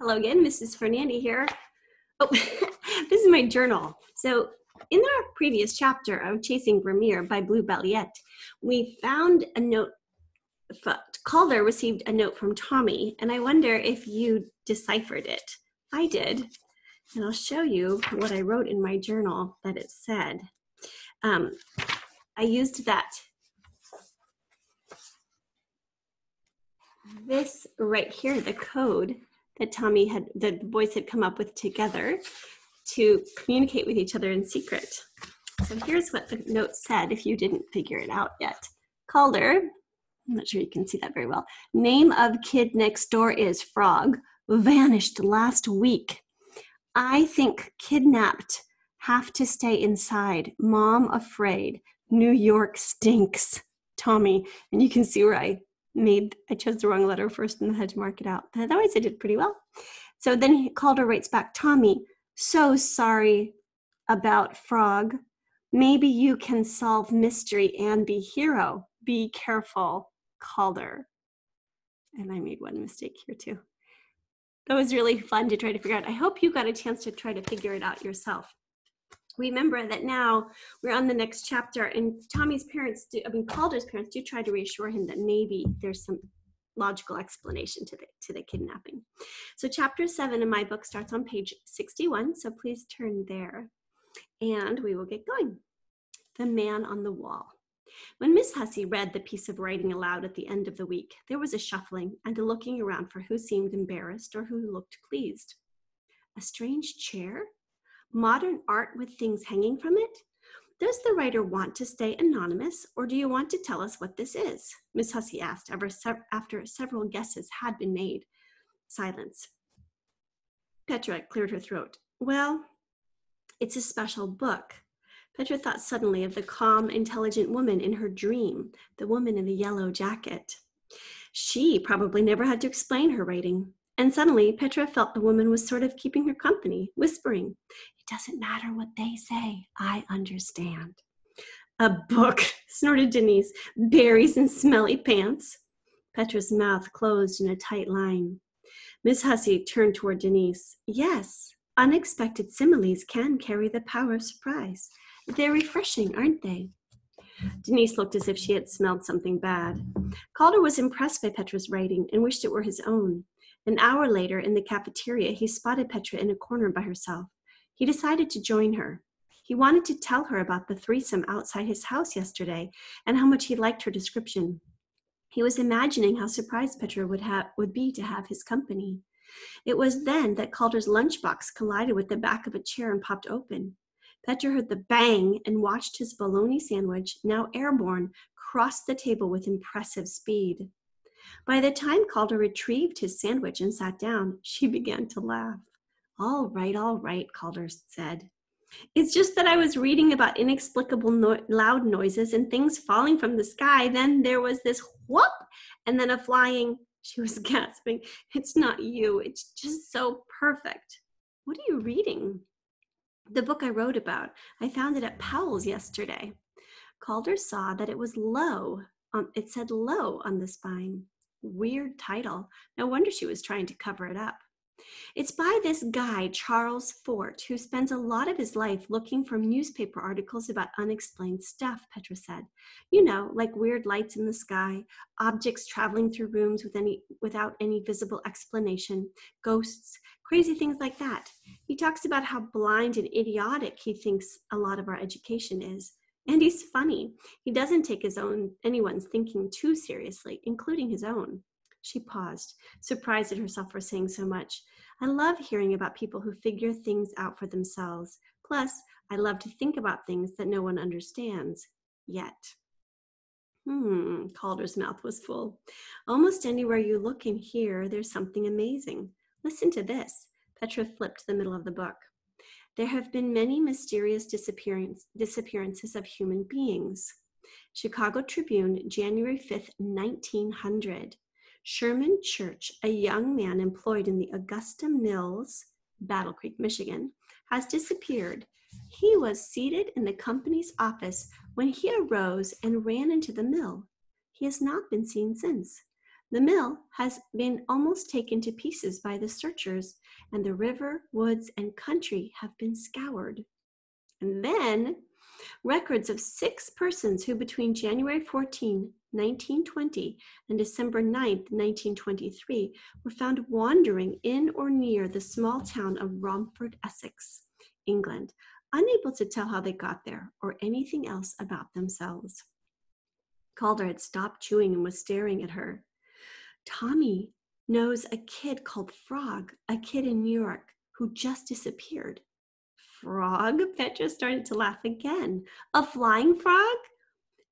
Hello again, Mrs. Fernandi here. Oh, this is my journal. So in our previous chapter of Chasing Vermeer by Blue Balliett, we found a note. Calder received a note from Tommy, and I wonder if you deciphered it. I did, and I'll show you what I wrote in my journal that it said. I used this right here, the code that the boys had come up with together to communicate with each other in secret. So here's what the note said, if you didn't figure it out yet. Calder, I'm not sure you can see that very well. Name of kid next door is Frog. Vanished last week. I think kidnapped. Have to stay inside. Mom afraid. New York stinks. Tommy. And you can see where I chose the wrong letter first and I had to mark it out. But otherwise I did pretty well. So then Calder writes back, Tommy, so sorry about Frog. Maybe you can solve mystery and be hero. Be careful, Calder. And I made one mistake here too. That was really fun to try to figure out. I hope you got a chance to try to figure it out yourself. Remember that now we're on the next chapter, and Calder's parents do try to reassure him that maybe there's some logical explanation to the kidnapping. So chapter 7 in my book starts on page 61, so please turn there, and we will get going. The Man on the Wall. When Miss Hussey read the piece of writing aloud at the end of the week, there was a shuffling and a looking around for who seemed embarrassed or who looked pleased. A strange chair? Modern art with things hanging from it? Does the writer want to stay anonymous, or do you want to tell us what this is? Miss Hussey asked after several guesses had been made. Silence. Petra cleared her throat. Well, it's a special book. Petra thought suddenly of the calm, intelligent woman in her dream, the woman in the yellow jacket. She probably never had to explain her writing. And suddenly, Petra felt the woman was sort of keeping her company, whispering, "It doesn't matter what they say, I understand." A book, snorted Denise. Berries and smelly pants. Petra's mouth closed in a tight line. Miss Hussey turned toward Denise. Yes, unexpected similes can carry the power of surprise. They're refreshing, aren't they? Denise looked as if she had smelled something bad. Calder was impressed by Petra's writing and wished it were his own. An hour later, in the cafeteria, he spotted Petra in a corner by herself. He decided to join her. He wanted to tell her about the threesome outside his house yesterday and how much he liked her description. He was imagining how surprised Petra would be to have his company. It was then that Calder's lunchbox collided with the back of a chair and popped open. Petra heard the bang and watched his bologna sandwich, now airborne, cross the table with impressive speed. By the time Calder retrieved his sandwich and sat down, she began to laugh. All right, Calder said. It's just that I was reading about inexplicable loud noises and things falling from the sky. Then there was this whoop, and then a flying. She was gasping. It's not you. It's just so perfect. What are you reading? The book I wrote about. I found it at Powell's yesterday. Calder saw that it was low. It said low on the spine. Weird title. No wonder she was trying to cover it up. It's by this guy, Charles Fort, who spends a lot of his life looking for newspaper articles about unexplained stuff, Petra said. You know, like weird lights in the sky, objects traveling through rooms without any visible explanation, ghosts, crazy things like that. He talks about how blind and idiotic he thinks a lot of our education is. And he's funny. He doesn't take anyone's thinking too seriously, including his own. She paused, surprised at herself for saying so much. I love hearing about people who figure things out for themselves. Plus, I love to think about things that no one understands yet. Calder's mouth was full. Almost anywhere you look and hear, there's something amazing. Listen to this. Petra flipped to the middle of the book. There have been many mysterious disappearances of human beings. Chicago Tribune, January 5th, 1900. Sherman Church, a young man employed in the Augusta Mills, Battle Creek, Michigan, has disappeared. He was seated in the company's office when he arose and ran into the mill. He has not been seen since. The mill has been almost taken to pieces by the searchers, and the river, woods, and country have been scoured. And then records of 6 persons who between January 14, 1920 and December 9, 1923 were found wandering in or near the small town of Romford, Essex, England, unable to tell how they got there or anything else about themselves. Calder had stopped chewing and was staring at her. Tommy knows a kid called Frog, a kid in New York who just disappeared. Frog? Petra started to laugh again. A flying frog?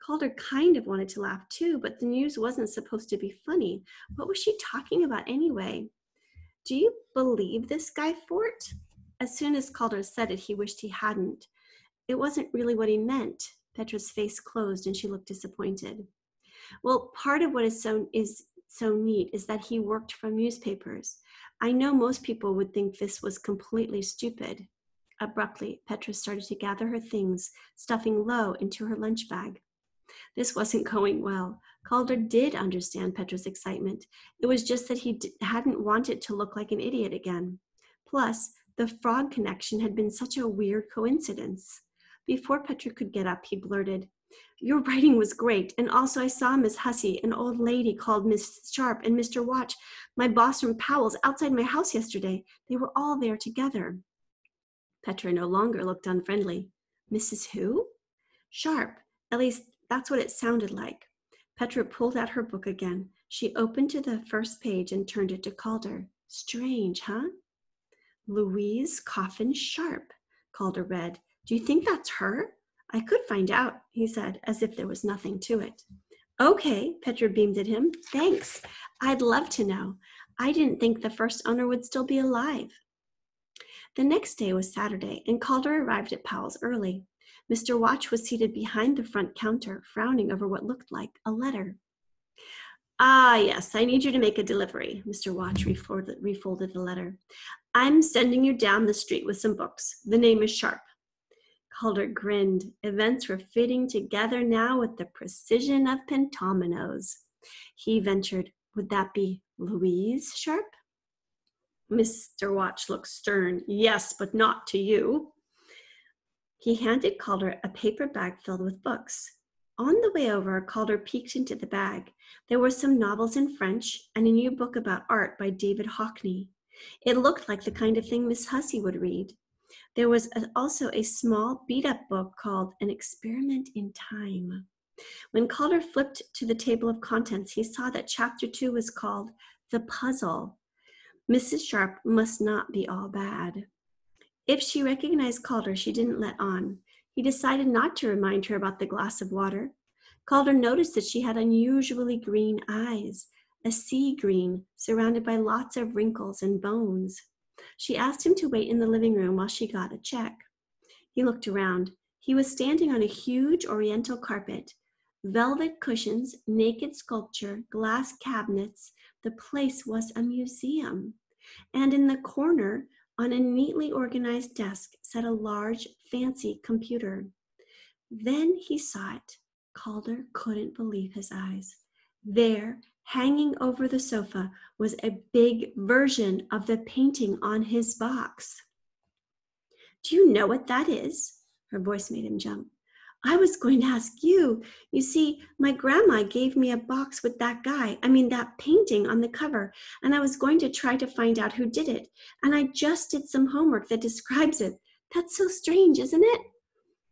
Calder kind of wanted to laugh too, but the news wasn't supposed to be funny. What was she talking about anyway? Do you believe this guy, Fort? As soon as Calder said it, he wished he hadn't. It wasn't really what he meant. Petra's face closed and she looked disappointed. Well, part of what is so neat is that he worked from newspapers. I know most people would think this was completely stupid. Abruptly, Petra started to gather her things, stuffing low into her lunch bag. This wasn't going well. Calder did understand Petra's excitement. It was just that he hadn't wanted to look like an idiot again. Plus, the frog connection had been such a weird coincidence. Before Petra could get up, he blurted, "Your writing was great, and also I saw Miss Hussey, an old lady called Miss Sharp, and Mr. Watch, my boss from Powell's, outside my house yesterday. They were all there together." Petra no longer looked unfriendly. "Mrs. who?" "Sharp. At least, that's what it sounded like." Petra pulled out her book again. She opened to the first page and turned it to Calder. "Strange, huh?" "Louise Coffin Sharp," Calder read. "Do you think that's her?" "I could find out," he said, as if there was nothing to it. "Okay," Petra beamed at him. "Thanks. I'd love to know. I didn't think the first owner would still be alive." The next day was Saturday, and Calder arrived at Powell's early. Mr. Watch was seated behind the front counter, frowning over what looked like a letter. "Ah, yes, I need you to make a delivery." Mr. Watch refolded the letter. "I'm sending you down the street with some books. The name is Sharp." Calder grinned. Events were fitting together now with the precision of pentominoes. He ventured, "Would that be Louise Sharp?" Mr. Watch looked stern. "Yes, but not to you." He handed Calder a paper bag filled with books. On the way over, Calder peeked into the bag. There were some novels in French and a new book about art by David Hockney. It looked like the kind of thing Miss Hussey would read. There was also a small beat-up book called An Experiment in Time. When Calder flipped to the table of contents, he saw that Chapter 2 was called The Puzzle. Mrs. Sharp must not be all bad. If she recognized Calder, she didn't let on. He decided not to remind her about the glass of water. Calder noticed that she had unusually green eyes, a sea green surrounded by lots of wrinkles and bones. She asked him to wait in the living room while she got a check. He looked around. He was standing on a huge oriental carpet. Velvet cushions, naked sculpture, glass cabinets. The place was a museum. And in the corner, on a neatly organized desk, sat a large, fancy computer. Then he saw it. Calder couldn't believe his eyes. There, hanging over the sofa, was a big version of the painting on his box. "Do you know what that is?" Her voice made him jump. "I was going to ask you. You see, my grandma gave me a box with that painting on the cover, and I was going to try to find out who did it. And I just did some homework that describes it. That's so strange, isn't it?"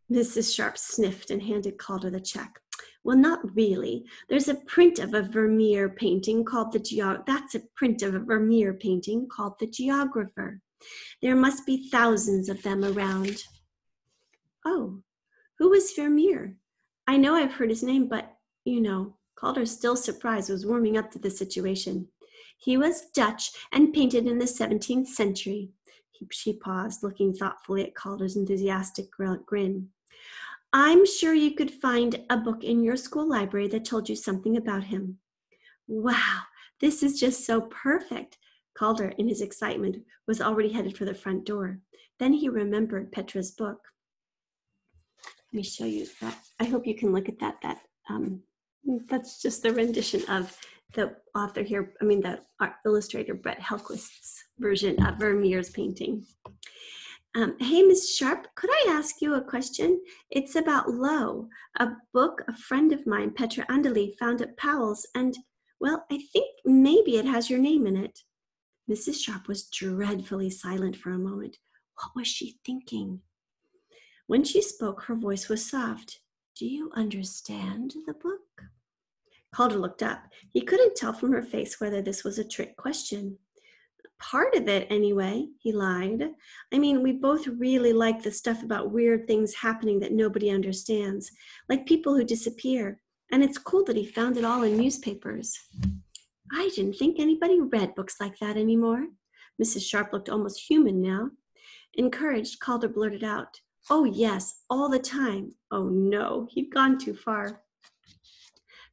Mrs. Sharp sniffed and handed Calder the check. "Well, not really. There's a print of a Vermeer painting called the Geographer. There must be thousands of them around." "Oh. Who was Vermeer?" "I know I've heard his name, but, Calder, still surprised, was warming up to the situation. "He was Dutch and painted in the 17th century. She paused, looking thoughtfully at Calder's enthusiastic grin. "I'm sure you could find a book in your school library that told you something about him." "Wow, this is just so perfect." Calder, in his excitement, was already headed for the front door. Then he remembered Petra's book. Let me show you that. I hope you can look at that. That's just the rendition of the author here, the art illustrator, Brett Helquist's version of Vermeer's painting. Hey, Miss Sharp, could I ask you a question? It's about Low, a book a friend of mine, Petra Andeli, found at Powell's, and, well, I think maybe it has your name in it. Mrs. Sharp was dreadfully silent for a moment. What was she thinking? When she spoke, her voice was soft. Do you understand the book? Calder looked up. He couldn't tell from her face whether this was a trick question. Part of it, anyway, he lied. We both really like the stuff about weird things happening that nobody understands, like people who disappear. And it's cool that he found it all in newspapers. I didn't think anybody read books like that anymore. Mrs. Sharp looked almost human now. Encouraged, Calder blurted out, "Oh, yes, all the time." Oh, no, he'd gone too far.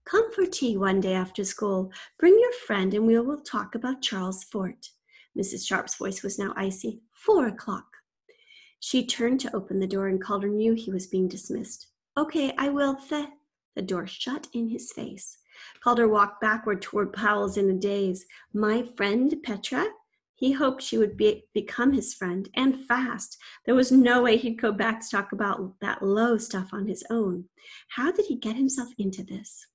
"Come for tea one day after school. Bring your friend and we will talk about Charles Fort." Mrs. Sharp's voice was now icy. 4 o'clock. She turned to open the door and Calder knew he was being dismissed. "Okay, I will." The door shut in his face. Calder walked backward toward Powell's in a daze. My friend Petra? He hoped she would become his friend, and fast. There was no way he'd go back to talk about that Low stuff on his own. How did he get himself into this?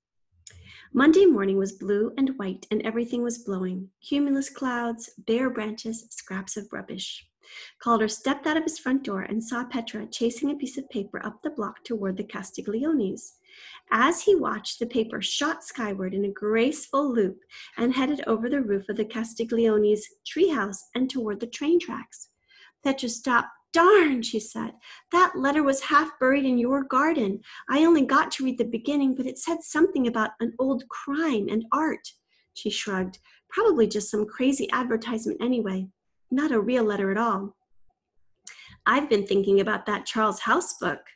Monday morning was blue and white, and everything was blowing. Cumulus clouds, bare branches, scraps of rubbish. Calder stepped out of his front door and saw Petra chasing a piece of paper up the block toward the Castiglionis. As he watched, the paper shot skyward in a graceful loop and headed over the roof of the Castiglionis' treehouse and toward the train tracks. Petra stopped. "Darn," she said. "That letter was half buried in your garden. I only got to read the beginning, but it said something about an old crime and art." She shrugged. "Probably just some crazy advertisement anyway. Not a real letter at all." "I've been thinking about that Charles House book,"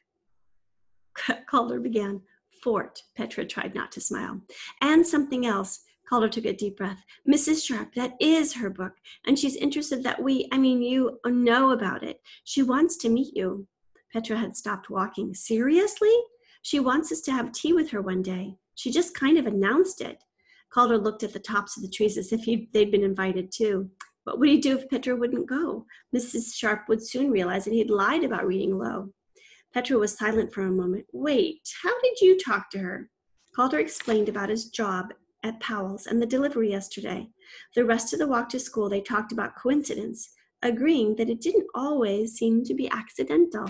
Calder began. "Fort," Petra tried not to smile. "And something else." Calder took a deep breath. "Mrs. Sharp, that is her book, and she's interested that you know about it. She wants to meet you." Petra had stopped walking. "Seriously?" "She wants us to have tea with her one day. She just kind of announced it." Calder looked at the tops of the trees as if they'd been invited too. What would he do if Petra wouldn't go? Mrs. Sharp would soon realize that he'd lied about reading Low. Petra was silent for a moment. "Wait, how did you talk to her?" Calder explained about his job at Powell's and the delivery yesterday. The rest of the walk to school, they talked about coincidence, agreeing that it didn't always seem to be accidental.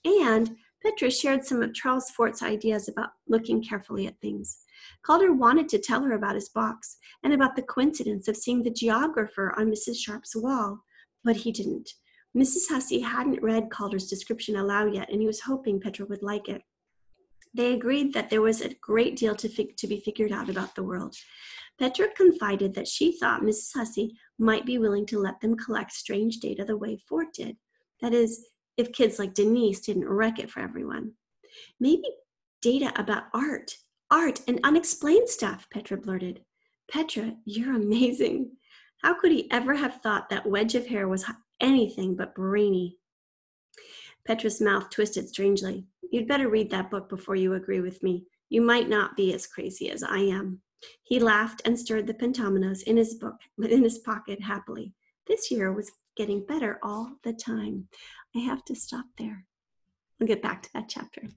And Petra shared some of Charles Fort's ideas about looking carefully at things. Calder wanted to tell her about his box and about the coincidence of seeing the geographer on Mrs. Sharp's wall, but he didn't. Mrs. Hussey hadn't read Calder's description aloud yet, and he was hoping Petra would like it. They agreed that there was a great deal to be figured out about the world. Petra confided that she thought Mrs. Hussey might be willing to let them collect strange data the way Fort did. That is, if kids like Denise didn't wreck it for everyone. "Maybe data about art and unexplained stuff," Petra blurted. "Petra, you're amazing." How could he ever have thought that wedge of hair was anything but brainy? Petra's mouth twisted strangely. "You'd better read that book before you agree with me. You might not be as crazy as I am." He laughed and stirred the pentominoes in his pocket happily. This year was getting better all the time. I have to stop there. I'll get back to that chapter.